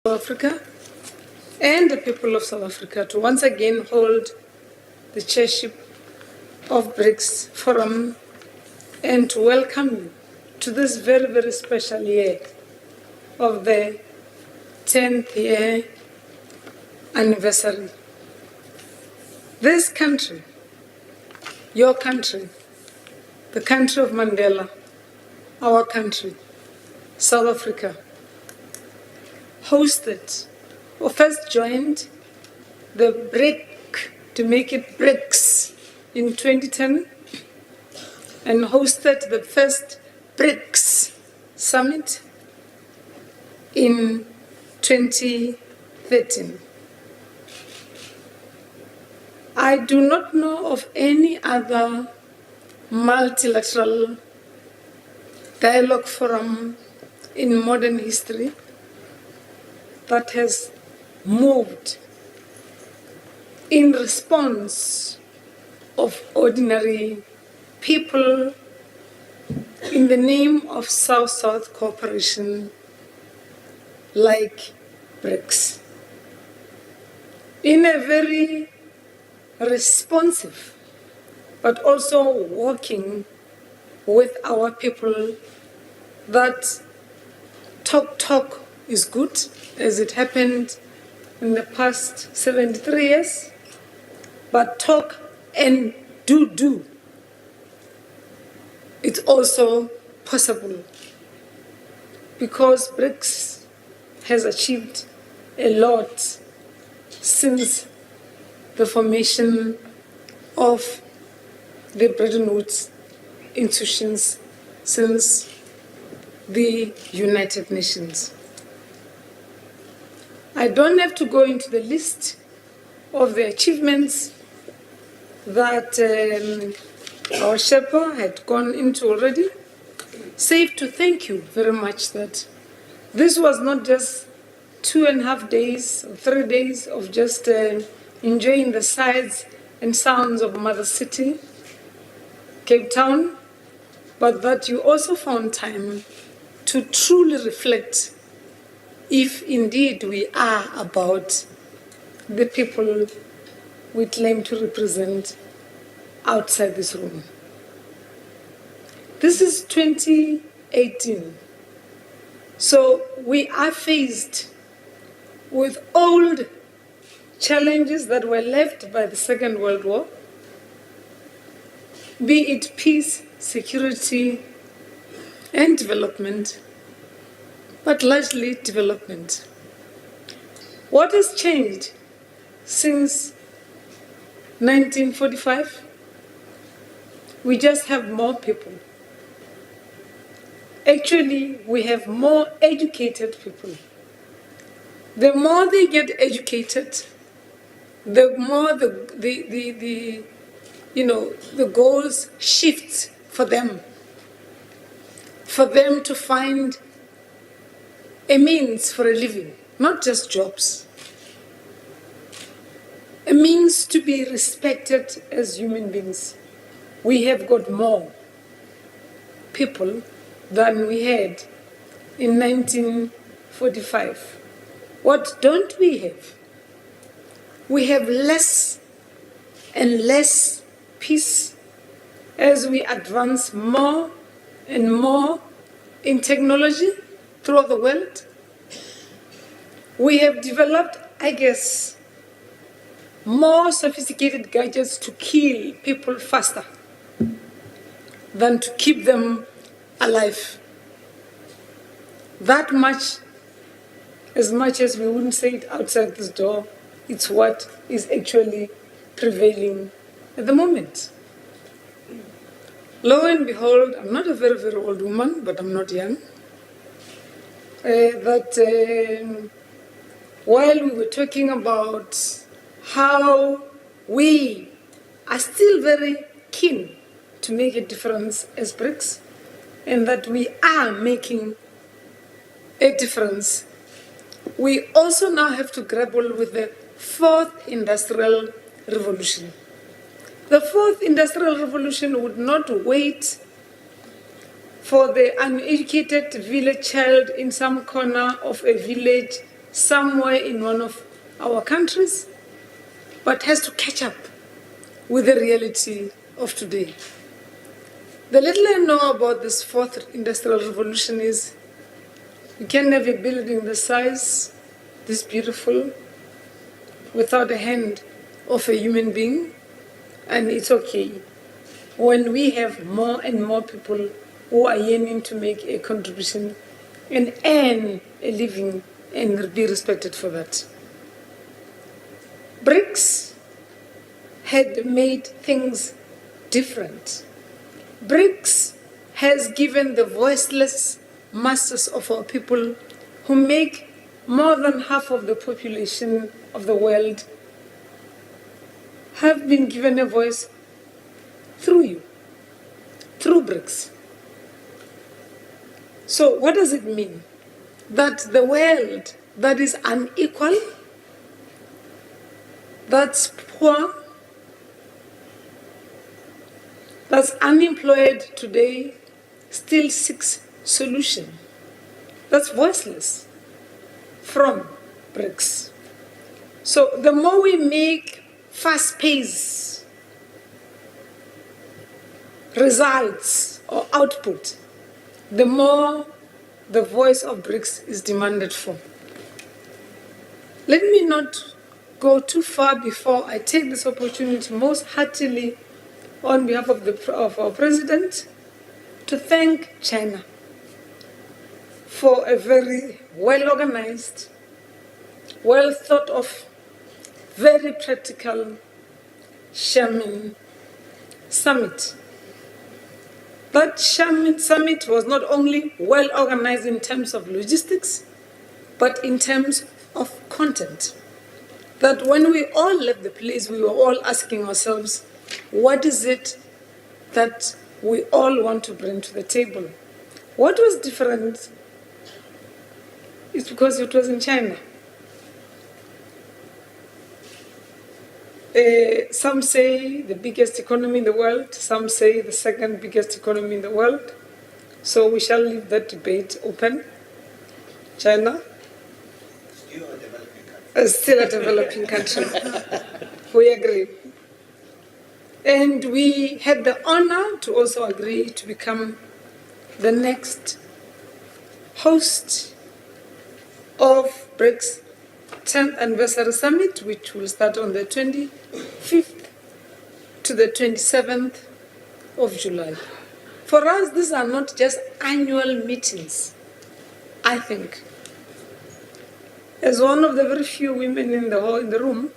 Africa and the people of South Africa to once again hold the chairship of BRICS Forum and to welcome you to this very, very special year of the 10th year anniversary. This country, your country, the country of Mandela, our country, South Africa, hosted or first joined the BRIC to make it BRICS in 2010 and hosted the first BRICS Summit in 2013. I do not know of any other multilateral dialogue forum in modern history that has moved in response of ordinary people in the name of South-South cooperation like BRICS. In a very responsive but also working with our people that talk is good, as it happened in the past 73 years, but talk and do. It's also possible because BRICS has achieved a lot since the formation of the Bretton Woods institutions, since the United Nations. I don't have to go into the list of the achievements that our Sherpa had gone into already, save to thank you very much that this was not just 2.5 days or 3 days of just enjoying the sights and sounds of Mother City, Cape Town, but that you also found time to truly reflect if indeed we are about the people we claim to represent outside this room. This is 2018. So we are faced with old challenges that were left by the Second World War, be it peace, security, and development, but largely development. What has changed since 1945? We just have more people. Actually, we have more educated people. The more they get educated, the more the goals shift for them to find a means for a living, not just jobs. A means to be respected as human beings. We have got more people than we had in 1945. What don't we have? We have less and less peace as we advance more and more in technology throughout the world. We have developed, I guess, more sophisticated gadgets to kill people faster than to keep them alive. That much, as much as we wouldn't say it outside this door, it's what is actually prevailing at the moment. Lo and behold, I'm not a very, very old woman, but I'm not young. While we were talking about how we are still very keen to make a difference as BRICS, and that we are making a difference, we also now have to grapple with the fourth industrial revolution. The fourth industrial revolution would not wait for the uneducated village child in some corner of a village somewhere in one of our countries, but has to catch up with the reality of today. The little I know about this fourth industrial revolution is you can have a building this size, this beautiful, without the hand of a human being, and it's okay. When we have more and more people who are yearning to make a contribution and earn a living and be respected for that. BRICS had made things different. BRICS has given the voiceless masses of our people who make more than half of the population of the world have been given a voice through you, through BRICS. So what does it mean? That the world that is unequal, that's poor, that's unemployed today, still seeks solution. That's voiceless from BRICS. So the more we make fast-paced results or output, the more the voice of BRICS is demanded for. Let me not go too far before I take this opportunity most heartily on behalf of our President to thank China for a very well-organized, well-thought-of, very practical Xiamen Summit. That Xiamen Summit was not only well-organized in terms of logistics, but in terms of content. That when we all left the place, we were all asking ourselves, what is it that we all want to bring to the table? What was different is because it was in China. Some say the biggest economy in the world, some say the second biggest economy in the world. So we shall leave that debate open. China? Still a developing country. We agree. And we had the honor to also agree to become the next host of BRICS 10th Anniversary Summit, which will start on the 25th to the 27th of July. For us, these are not just annual meetings, I think. As one of the very few women in the room,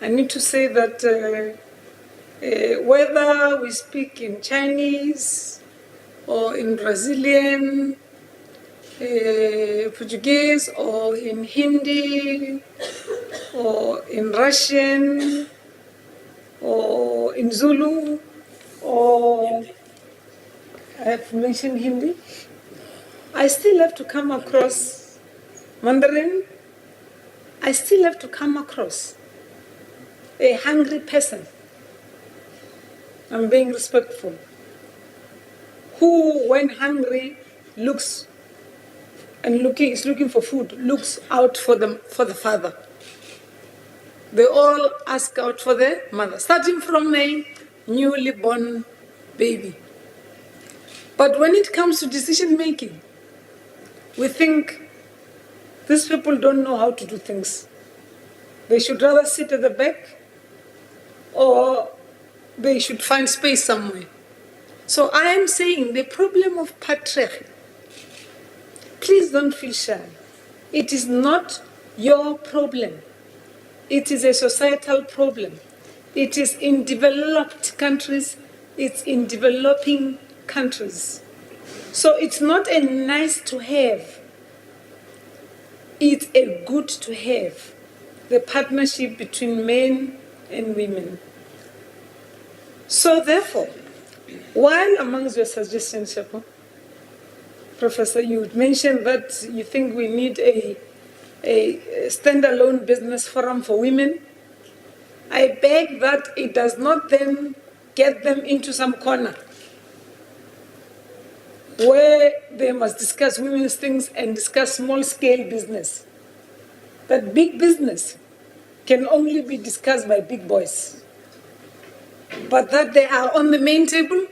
I need to say that whether we speak in Chinese or in Brazilian, Portuguese or in Hindi or in Russian or in Zulu or I have mentioned Hindi, I still have to come across Mandarin. I still have to come across a hungry person. I'm being respectful. Who, when hungry, looks and is looking for food, looks out for the father. They all ask out for the mother, starting from a newly born baby. But when it comes to decision making, we think these people don't know how to do things. They should rather sit at the back or they should find space somewhere. So I am saying the problem of patriarchy, please don't feel shy. It is not your problem. It is a societal problem. It is in developed countries. It's in developing countries. So it's not a nice to have. It's a good to have. The partnership between men and women. So therefore, while amongst your suggestions, Sherpa, Professor, you mentioned that you think we need a standalone business forum for women. I beg that it does not then get them into some corner where they must discuss women's things and discuss small-scale business. that big business can only be discussed by big boys, but that they are on the main table,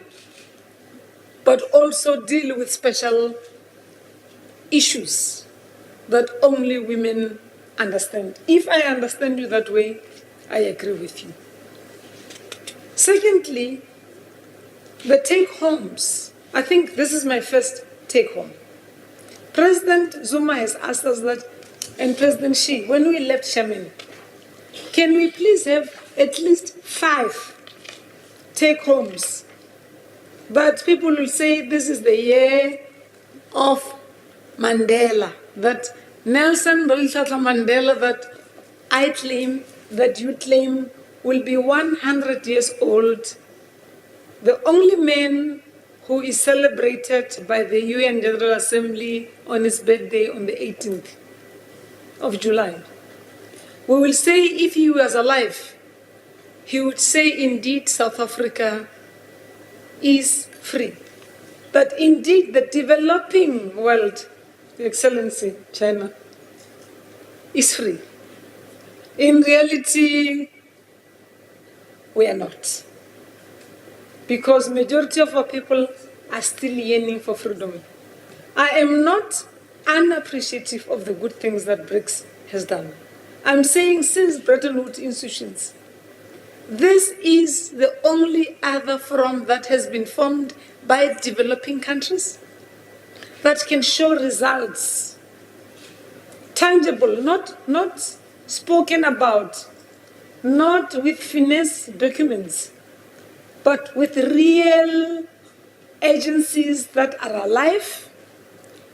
but also deal with special issues that only women understand. If I understand you that way, I agree with you. Secondly, the take-homes. I think this is my first take-home. President Zuma has asked us that, and President Xi, when we left Xiamen, can we please have at least 5 take-homes that people will say this is the year of Mandela, that Nelson Mandela, that I claim, that you claim, will be 100 years old, the only man who is celebrated by the UN General Assembly on his birthday on the 18th of July. We will say if he was alive, he would say indeed South Africa is free. That indeed the developing world, Your Excellency, China, is free. In reality, we are not. Because majority of our people are still yearning for freedom. I am not unappreciative of the good things that BRICS has done. I'm saying since Bretton Woods institutions, this is the only other forum that has been formed by developing countries that can show results, tangible, not spoken about, not with finesse documents, but with real agencies that are alive,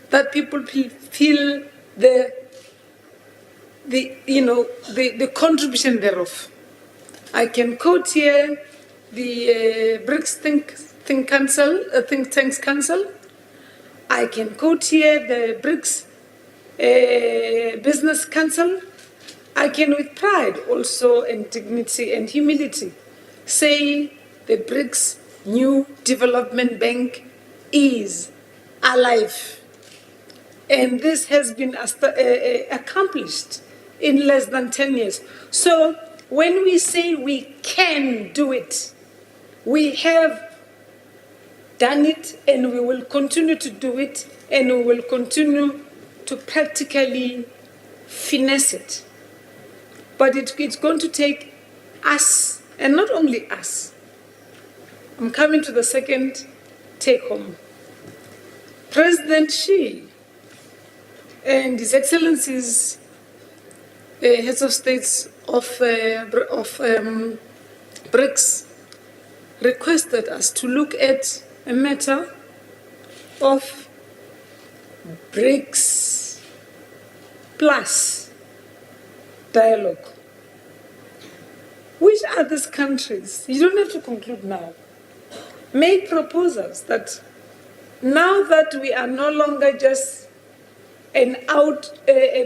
that people feel the contribution thereof. I can quote here the BRICS Think Tanks Council. I can quote here the BRICS Business Council. I can with pride also, and dignity and humility, say the BRICS New Development Bank is alive. And this has been accomplished in less than 10 years. So when we say we can do it, we have done it, and we will continue to do it, and we will continue to practically finesse it. But it's going to take us, and not only us. I'm coming to the second take-home. President Xi and His Excellencies, heads of states of BRICS, requested us to look at a matter of BRICS plus dialogue. Which are these countries? You don't have to conclude now. Make proposals that now that we are no longer just a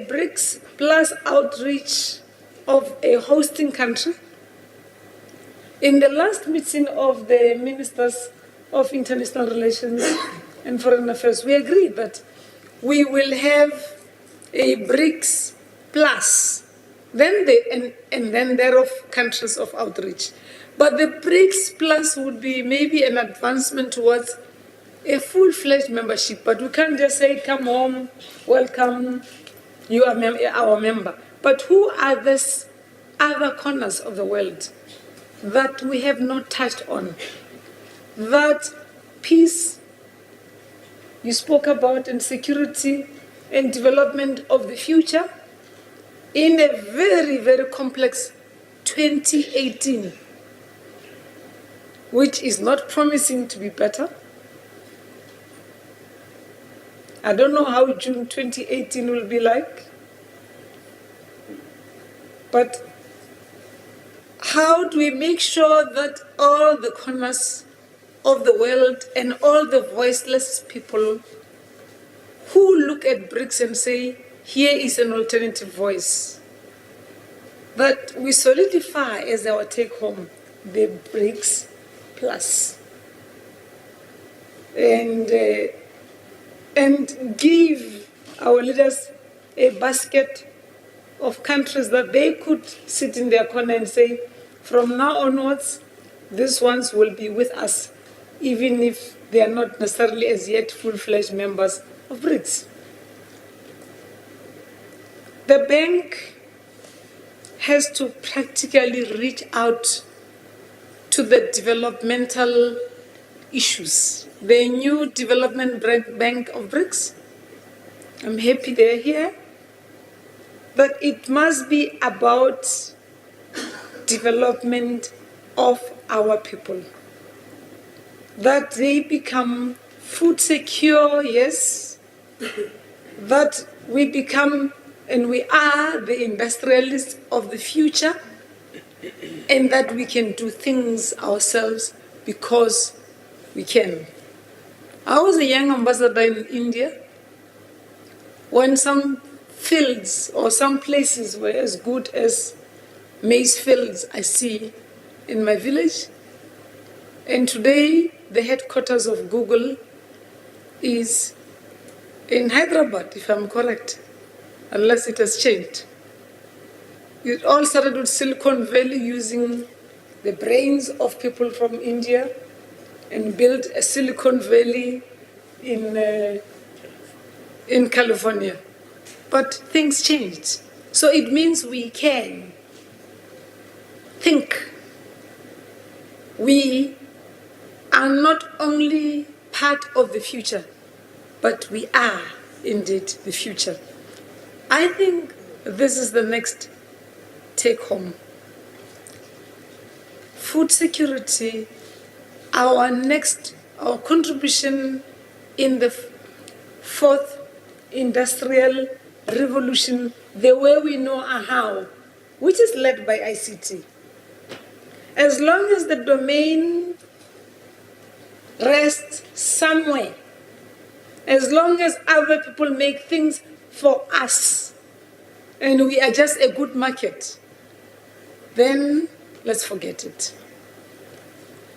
BRICS plus outreach of a hosting country. In the last meeting of the Ministers of International Relations and Foreign Affairs, we agreed that we will have a BRICS plus, then and then thereof countries of outreach. But the BRICS plus would be maybe an advancement towards a full-fledged membership. But we can't just say, come home, welcome, you are our member. But who are these other corners of the world that we have not touched on? That peace you spoke about, and security and development of the future in a very, very complex 2018, which is not promising to be better. I don't know how June 2018 will be like, but how do we make sure that all the corners of the world and all the voiceless people who look at BRICS and say, here is an alternative voice, that we solidify as our take-home the BRICS plus, and give our leaders a basket of countries that they could sit in their corner and say, from now onwards, these ones will be with us, even if they are not necessarily as yet full-fledged members of BRICS. The bank has to practically reach out to the developmental issues. The new development bank of BRICS, I'm happy they're here, but it must be about development of our people. That they become food secure, yes, that we become and we are the industrialists of the future, and that we can do things ourselves because we can. I was a young ambassador in India when some fields or some places were as good as maize fields I see in my village. And today, the headquarters of Google is in Hyderabad, if I'm correct, unless it has changed. It all started with Silicon Valley using the brains of people from India and built a Silicon Valley in California. But things changed. So it means we can think. We are not only part of the future, but we are indeed the future. I think this is the next take home. Food security, our contribution in the fourth industrial revolution, the way we know how, which is led by ICT. As long as the domain rests somewhere, as long as other people make things for us, and we are just a good market, then let's forget it.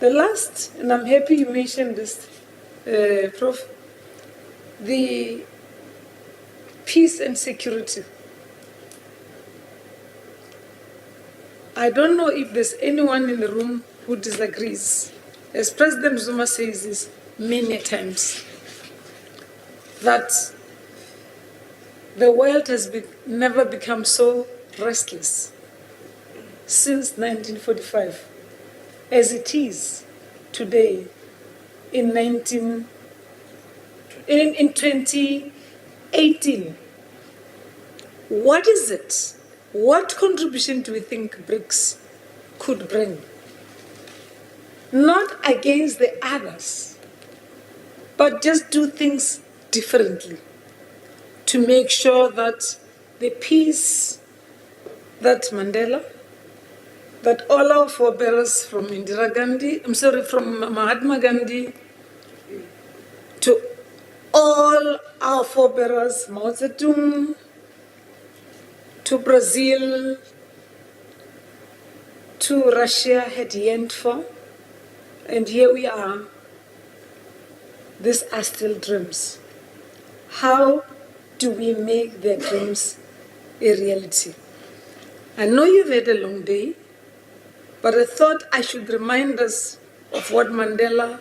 The last, and I'm happy you mentioned this, Prof, the peace and security. I don't know if there's anyone in the room who disagrees. As President Zuma says this many times, that the world has never become so restless since 1945 as it is today in 2018. What is it? What contribution do we think BRICS could bring? Not against the others, but just do things differently to make sure that the peace that Mandela, that all our forebears from from Mahatma Gandhi, to all our forebears, Mao Zedong, to Brazil, to Russia had yearned for, and here we are. These are still dreams. How do we make their dreams a reality? I know you've had a long day, but I thought I should remind us of what Mandela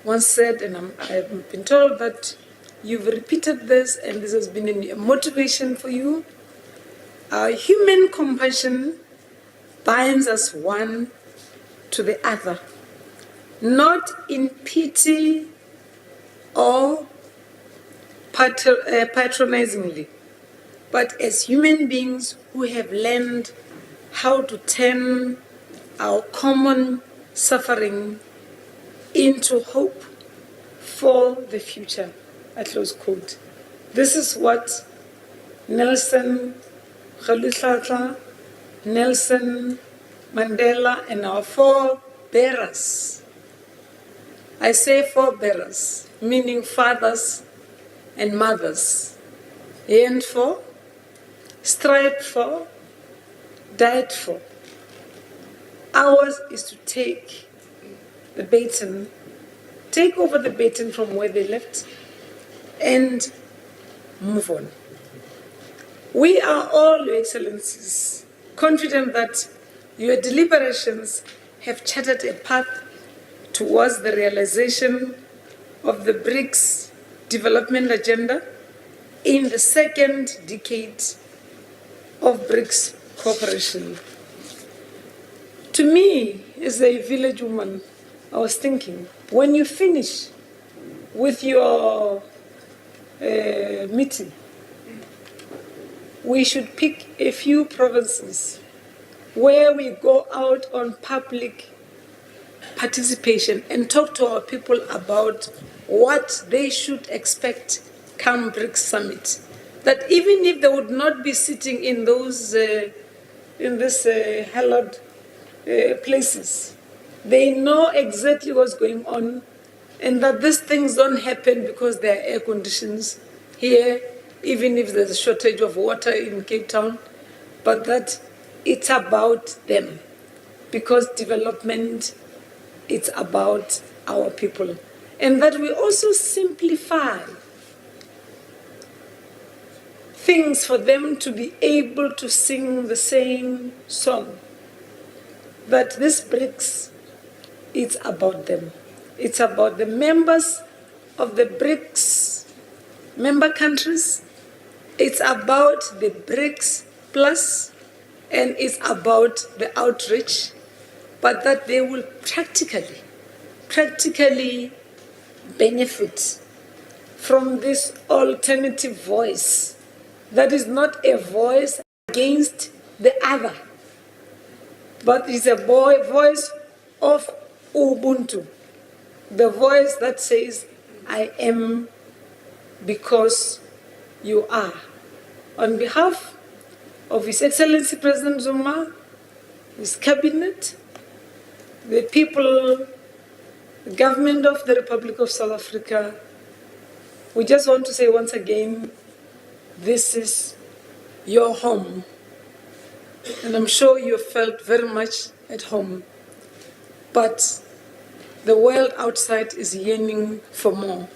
once said, and I've been told that you've repeated this, and this has been a motivation for you. Human compassion binds us one to the other, not in pity or patronizingly, but as human beings who have learned how to turn our common suffering into hope for the future, at close quote. This is what Nelson Mandela and our forebearers, I say forebearers, meaning fathers and mothers, yearned for, strived for, died for. Ours is to take over the baton from where they left and move on. We are all, Your Excellencies, confident that your deliberations have charted a path towards the realization of the BRICS development agenda in the second decade of BRICS cooperation. To me, as a village woman, I was thinking, when you finish with your meeting, we should pick a few provinces where we go out on public participation and talk to our people about what they should expect come BRICS Summit. That even if they would not be sitting in those hallowed places, they know exactly what's going on, and that these things don't happen because there are air conditions here, even if there's a shortage of water in Cape Town, but that it's about them, because development, it's about our people. And that we also simplify things for them to be able to sing the same song. That this BRICS, it's about them. It's about the members of the BRICS member countries. It's about the BRICS Plus, and it's about the outreach, but that they will practically benefit from this alternative voice that is not a voice against the other, but is a voice of Ubuntu, the voice that says, I am because you are. On behalf of His Excellency President Zuma, his cabinet, the people, the government of the Republic of South Africa, we just want to say once again, this is your home. And I'm sure you felt very much at home. But the world outside is yearning for more.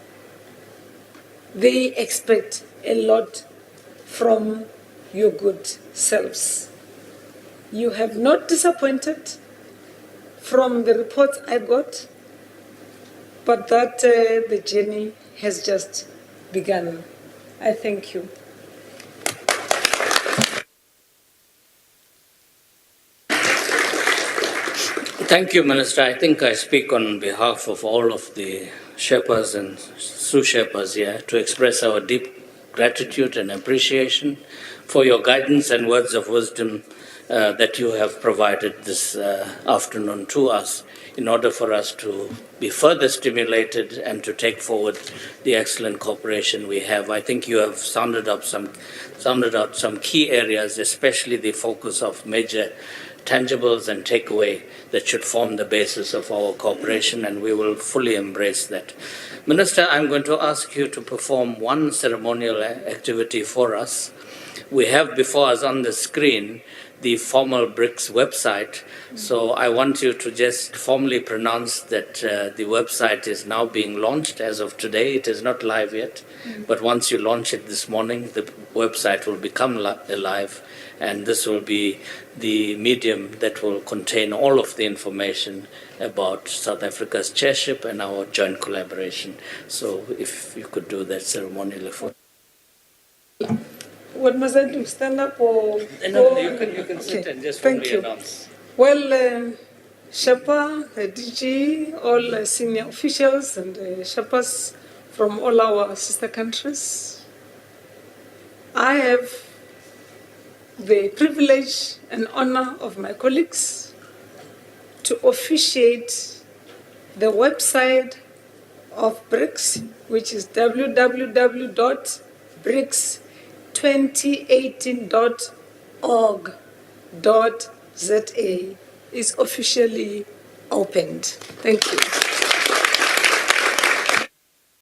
They expect a lot from your good selves. You have not disappointed from the reports I got, but that the journey has just begun. I thank you. Thank you, Minister. I think I speak on behalf of all of the Sherpas and Sous Sherpas here to express our deep gratitude and appreciation for your guidance and words of wisdom that you have provided this afternoon to us in order for us to be further stimulated and to take forward the excellent cooperation we have. I think you have sounded out some key areas, especially the focus of major tangibles and takeaway that should form the basis of our cooperation, and we will fully embrace that. Minister, I'm going to ask you to perform one ceremonial activity for us. We have before us on the screen the formal BRICS website, so I want you to just formally pronounce that the website is now being launched as of today. It is not live yet, but once you launch it this morning, the website will become live, and this will be the medium that will contain all of the information about South Africa's chairship and our joint collaboration. So if you could do that ceremonially for. What must I do? Stand up or? No, you can sit and just formally announce. Well, Sherpa, the DG, all senior officials and Sherpas from all our sister countries, I have the privilege and honor of my colleagues to officiate the website of BRICS, which is www.brics2018.org.za, is officially opened. Thank you.